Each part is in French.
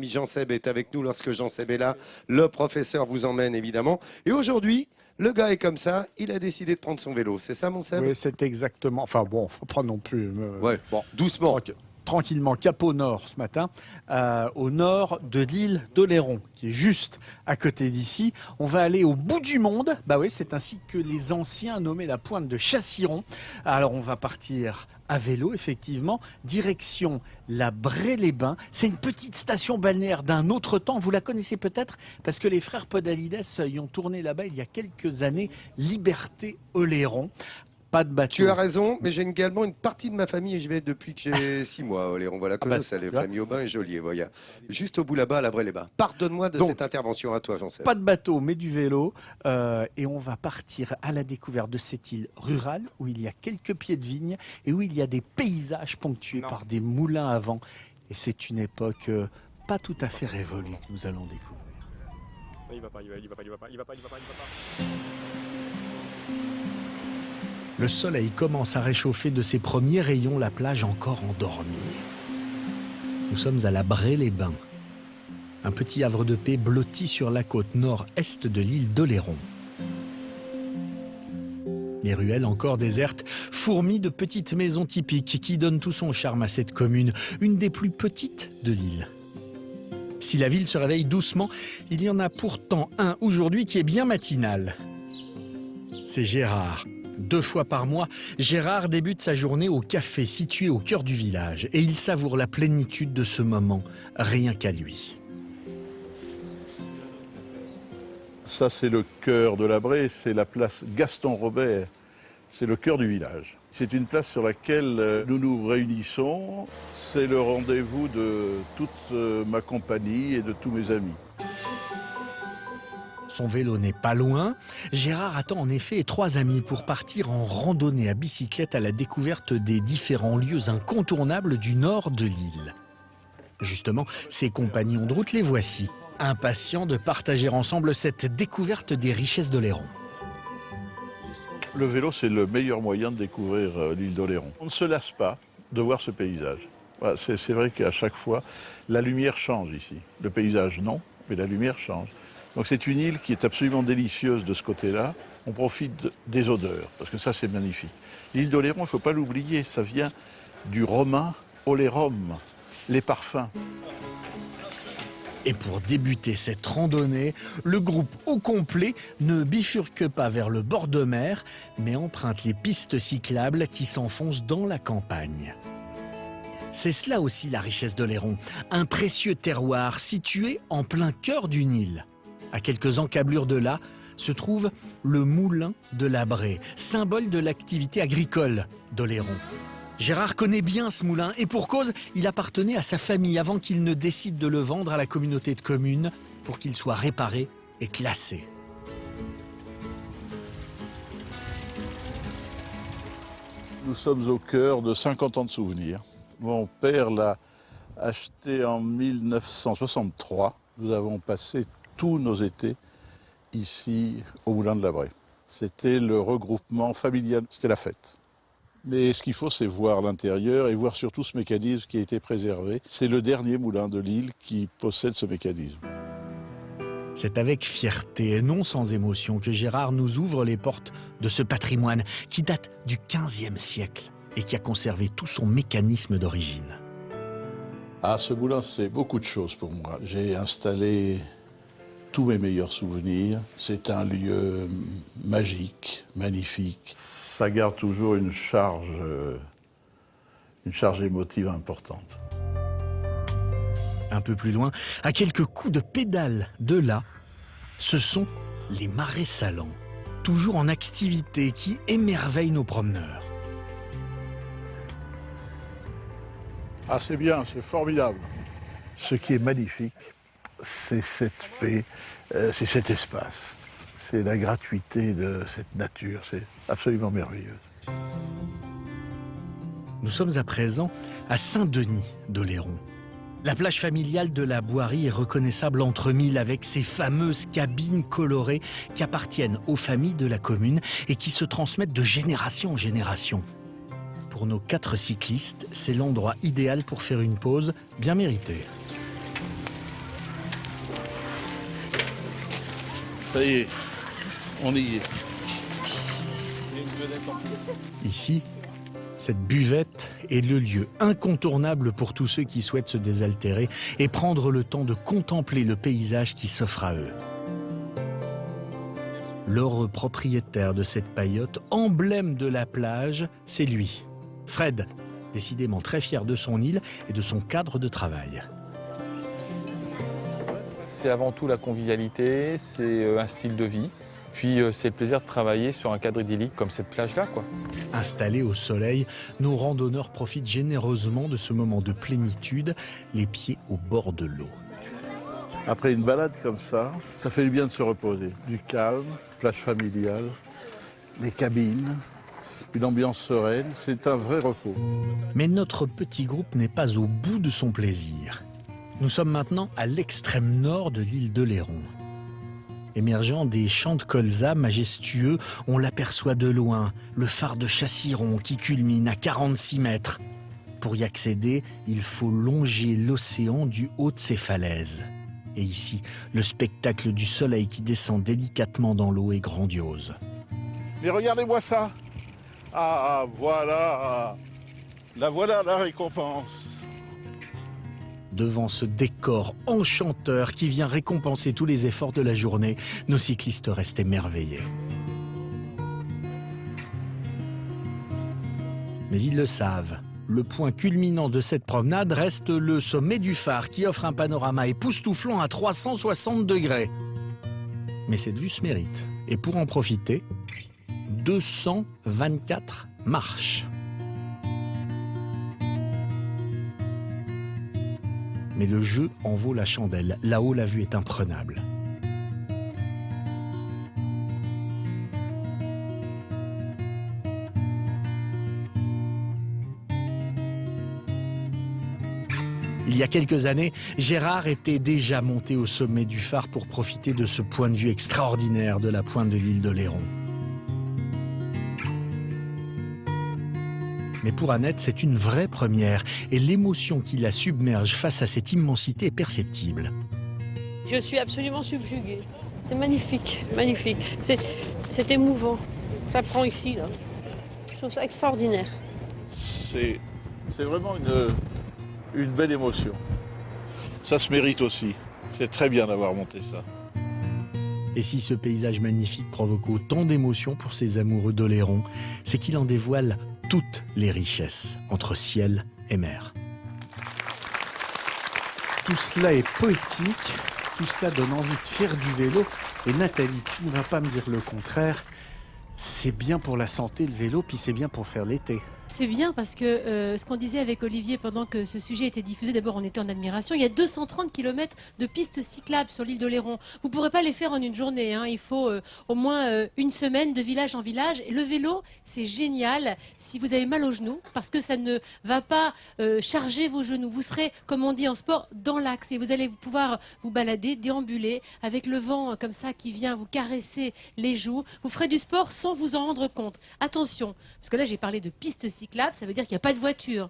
ami Jean-Seb est avec nous lorsque Jean-Seb est là. Le professeur vous emmène évidemment. Et aujourd'hui, le gars est comme ça, il a décidé de prendre son vélo. C'est ça mon Seb? Oui, c'est exactement. Enfin bon, faut pas non plus. Ouais, bon, doucement. Tranquillement, cap au nord ce matin, au nord de l'île d'Oléron, qui est juste à côté d'ici. On va aller au bout du monde. Bah oui, c'est ainsi que les anciens nommaient la pointe de Chassiron. Alors on va partir à vélo, effectivement, direction la Bray-les-Bains. C'est une petite station balnéaire d'un autre temps. Vous la connaissez peut-être parce que les frères Podalides y ont tourné là-bas il y a quelques années. Liberté Oléron. Pas de bateau. Tu as raison, mais j'ai également une partie de ma famille et je vais depuis que j'ai 6 mois. Oléron, voilà, que ça, les familles Aubin et Joliet. Voilà. Juste au bout là-bas, à la Bray-les-Bains. Pardonne-moi de cette intervention à toi, Jean-Seb. Pas de bateau, mais du vélo. Et on va partir à la découverte de cette île rurale où il y a quelques pieds de vigne et où il y a des paysages ponctués par des moulins à vent. Et c'est une époque pas tout à fait révolue que nous allons découvrir. Il va pas. Le soleil commence à réchauffer de ses premiers rayons la plage encore endormie. Nous sommes à la Bray-les-Bains, un petit havre de paix blotti sur la côte nord-est de l'île d'Oléron. Les ruelles encore désertes, fourmillent de petites maisons typiques qui donnent tout son charme à cette commune, une des plus petites de l'île. Si la ville se réveille doucement, il y en a pourtant un aujourd'hui qui est bien matinal. C'est Gérard. 2 fois par mois, Gérard débute sa journée au café situé au cœur du village et il savoure la plénitude de ce moment, rien qu'à lui. Ça, c'est le cœur de la Bray, c'est la place Gaston-Robert. C'est le cœur du village. C'est une place sur laquelle nous nous réunissons. C'est le rendez-vous de toute ma compagnie et de tous mes amis. Son vélo n'est pas loin. Gérard attend en effet 3 amis pour partir en randonnée à bicyclette à la découverte des différents lieux incontournables du nord de l'île. Justement, ses compagnons de route les voici, impatients de partager ensemble cette découverte des richesses d'Oléron. Le vélo, c'est le meilleur moyen de découvrir l'île d'Oléron. On ne se lasse pas de voir ce paysage. Voilà, c'est vrai qu'à chaque fois, la lumière change ici. Le paysage, non, mais la lumière change. Donc c'est une île qui est absolument délicieuse de ce côté-là. On profite des odeurs, parce que ça c'est magnifique. L'île d'Oléron, il ne faut pas l'oublier, ça vient du romain olérum, les parfums. Et pour débuter cette randonnée, le groupe au complet ne bifurque pas vers le bord de mer, mais emprunte les pistes cyclables qui s'enfoncent dans la campagne. C'est cela aussi la richesse d'Oléron, un précieux terroir situé en plein cœur d'une île. À quelques encablures de là, se trouve le moulin de la Bray, symbole de l'activité agricole d'Oléron. Gérard connaît bien ce moulin et pour cause, il appartenait à sa famille avant qu'il ne décide de le vendre à la communauté de communes pour qu'il soit réparé et classé. Nous sommes au cœur de 50 ans de souvenirs. Mon père l'a acheté en 1963. Nous avons passé tous nos étés ici au Moulin de la Bray. C'était le regroupement familial, c'était la fête. Mais ce qu'il faut, c'est voir l'intérieur et voir surtout ce mécanisme qui a été préservé. C'est le dernier moulin de l'île qui possède ce mécanisme. C'est avec fierté et non sans émotion que Gérard nous ouvre les portes de ce patrimoine qui date du XVe siècle et qui a conservé tout son mécanisme d'origine. Ah, ce moulin, c'est beaucoup de choses pour moi. J'ai installé tous mes meilleurs souvenirs. C'est un lieu magique, magnifique. Ça garde toujours une charge émotive importante. Un peu plus loin, à quelques coups de pédale de là, ce sont les marais salants, toujours en activité, qui émerveillent nos promeneurs. Ah, c'est bien, c'est formidable. Ce qui est magnifique, c'est cette paix, c'est cet espace. C'est la gratuité de cette nature, c'est absolument merveilleux. Nous sommes à présent à Saint-Denis d'Oléron. La plage familiale de la Boirie est reconnaissable entre mille avec ses fameuses cabines colorées qui appartiennent aux familles de la commune et qui se transmettent de génération en génération. Pour nos 4 cyclistes, c'est l'endroit idéal pour faire une pause bien méritée. Ça y est, on y est. Ici, cette buvette est le lieu incontournable pour tous ceux qui souhaitent se désaltérer et prendre le temps de contempler le paysage qui s'offre à eux. L'heureux propriétaire de cette paillote, emblème de la plage, c'est lui, Fred, décidément très fier de son île et de son cadre de travail. C'est avant tout la convivialité, c'est un style de vie. Puis c'est le plaisir de travailler sur un cadre idyllique comme cette plage-là, quoi. Installés au soleil, nos randonneurs profitent généreusement de ce moment de plénitude, les pieds au bord de l'eau. Après une balade comme ça fait du bien de se reposer. Du calme, plage familiale, les cabines, une ambiance sereine, c'est un vrai repos. Mais notre petit groupe n'est pas au bout de son plaisir. Nous sommes maintenant à l'extrême nord de l'île d'Oléron. Émergeant des champs de colza majestueux, on l'aperçoit de loin, le phare de Chassiron qui culmine à 46 mètres. Pour y accéder, il faut longer l'océan du haut de ses falaises. Et ici, le spectacle du soleil qui descend délicatement dans l'eau est grandiose. Mais regardez-moi ça. Ah, voilà. Voilà la récompense. Devant ce décor enchanteur qui vient récompenser tous les efforts de la journée, nos cyclistes restent émerveillés. Mais ils le savent, le point culminant de cette promenade reste le sommet du phare qui offre un panorama époustouflant à 360 degrés. Mais cette vue se mérite. Et pour en profiter, 224 marches. Mais le jeu en vaut la chandelle. Là-haut, la vue est imprenable. Il y a quelques années, Gérard était déjà monté au sommet du phare pour profiter de ce point de vue extraordinaire de la pointe de l'île d'Oléron. Mais pour Annette, c'est une vraie première et l'émotion qui la submerge face à cette immensité est perceptible. Je suis absolument subjuguée. C'est magnifique, magnifique. C'est émouvant. Ça prend ici, là. Je trouve ça extraordinaire. C'est vraiment une belle émotion. Ça se mérite aussi. C'est très bien d'avoir monté ça. Et si ce paysage magnifique provoque autant d'émotions pour ces amoureux d'Oléron, c'est qu'il en dévoile toutes les richesses entre ciel et mer. Tout cela est poétique, tout cela donne envie de faire du vélo. Et Nathalie, tu ne vas pas me dire le contraire. C'est bien pour la santé le vélo, puis c'est bien pour faire l'été. C'est bien parce que ce qu'on disait avec Olivier pendant que ce sujet était diffusé, d'abord on était en admiration, il y a 230 km de pistes cyclables sur l'île d'Oléron. Vous ne pourrez pas les faire en une journée, hein. Il faut au moins une semaine de village en village. Et le vélo, c'est génial si vous avez mal aux genoux parce que ça ne va pas charger vos genoux. Vous serez, comme on dit en sport, dans l'axe et vous allez pouvoir vous balader, déambuler avec le vent comme ça qui vient vous caresser les joues. Vous ferez du sport sans vous en rendre compte. Attention, parce que là j'ai parlé de pistes cyclables, ça veut dire qu'il n'y a pas de voiture.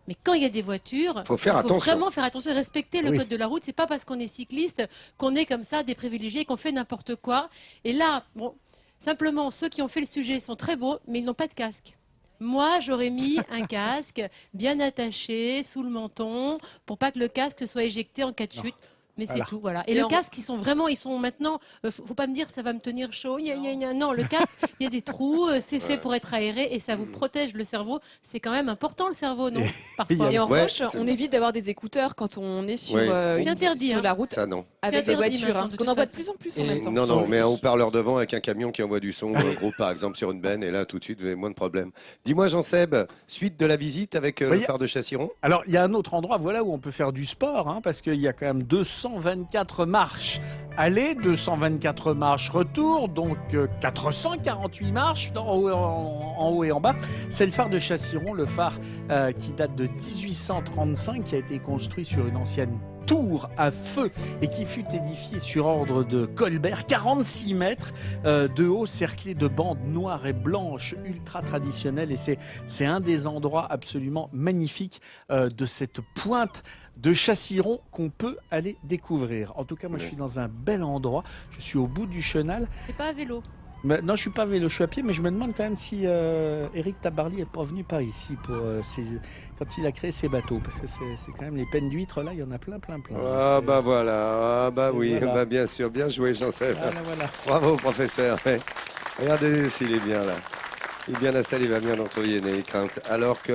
Mais quand il y a des voitures, il faut vraiment faire attention et respecter le code de la route. C'est pas parce qu'on est cycliste qu'on est comme ça des privilégiés, qu'on fait n'importe quoi. Et là, bon, simplement, ceux qui ont fait le sujet sont très beaux, mais ils n'ont pas de casque. Moi, j'aurais mis un casque bien attaché sous le menton pour pas que le casque soit éjecté en cas de chute. Mais c'est tout, voilà. Et le casque, ils sont maintenant, faut pas me dire ça va me tenir chaud, non, le casque, il y a des trous, c'est fait pour être aéré et ça vous protège le cerveau. C'est quand même important le cerveau, non? Parfois. Et en revanche, on évite d'avoir des écouteurs quand on est sur, c'est interdit, sur la route ça, non. avec les voitures. Parce qu'on en voit de plus en plus en même temps. Non, non, mais un haut-parleur devant avec un camion qui envoie du son gros, par exemple, sur une benne, et là, tout de suite, vous avez moins de problèmes. Dis-moi, Jean-Seb, suite de la visite avec le phare de Chassiron? Alors, il y a un autre endroit, voilà, où on peut faire du sport, hein, parce qu'il y a quand même 224 marches aller, 224 marches retour, donc 448 marches en haut et en bas. C'est le phare de Chassiron, le phare qui date de 1835, qui a été construit sur une ancienne tour à feu et qui fut édifié sur ordre de Colbert, 46 mètres de haut, cerclé de bandes noires et blanches ultra traditionnelles. Et c'est un des endroits absolument magnifiques de cette pointe de Chassiron qu'on peut aller découvrir. En tout cas, moi, je suis dans un bel endroit. Je suis au bout du chenal. C'est pas à vélo? Non, je suis pas à vélo, je suis à pied, mais je me demande quand même si Éric Tabarly est pas venu par ici pour quand il a créé ses bateaux, parce que c'est quand même les pennes d'huîtres, là, il y en a plein. Ah bah voilà, ah bah oui, voilà. bah bien sûr, bien joué Jean-Seb. Voilà. Bravo professeur. Ouais. Regardez s'il est bien là. Il est bien installé, il va bien nettoyer les craintes. Alors que